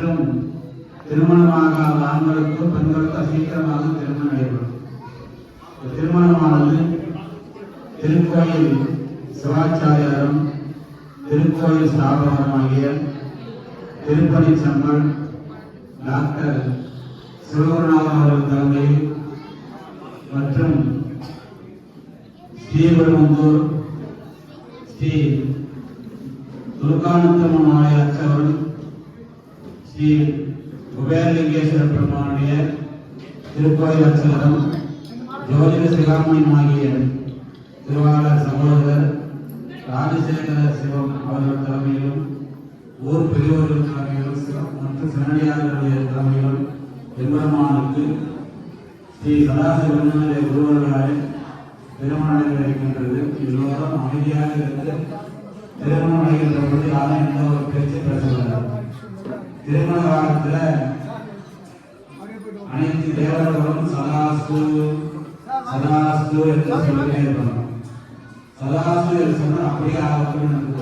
மற்றும் திருமணமாகாத ஆண்களுக்கு பெண்களுக்கு சீக்கிரமாக திருமணம் நடைபெறும். திருமணமானது திருக்கோயில் சிவாச்சாரியாரும் திருக்கோயில் ஸ்தாபகருமாகிய திருப்பதி சம்பல் டாக்டர் சிவகுருநாதன் அவர்கள் தலைமையில் மற்றும் ஸ்ரீபெரும்புதூர் ஸ்ரீ துர்கானந்தம்மன் ஆலய அர்ச்சகரும் ஸ்ரீ குபேரலிங்கேஸ்வர பெருமானுடைய திருக்கோயில் அர்ச்சகரும் ஜோதிட சிகாமணியும் ஆகிய திருவாளர் சகோதரர் ராஜசேகர சிவம் அவர்கள் தலைமையிலும் ஊர் பெரியோர்கள் தலைமையிலும் மற்றும் சிவனடியார்களுடைய தலைமையிலும் எம்பெருமானுக்கு ஸ்ரீ சதாசிவனுடைய குருவர்களால் திருமணம் இருக்கின்றது. எல்லோரும் அமைதியாக இருந்து திருமணம் அடைகின்ற பொழுது யாரும் எந்த ஒரு பேச்சு பேசுகிறார். திருமண காலத்தில் அனைத்து தேவர்களும் சதாஸ்து சதாஸ்து என்று சொல்லிட்டே இருப்பாங்க. சதாஸ்து என்று சொன்னால் அப்படியே ஆகட்டும் என்று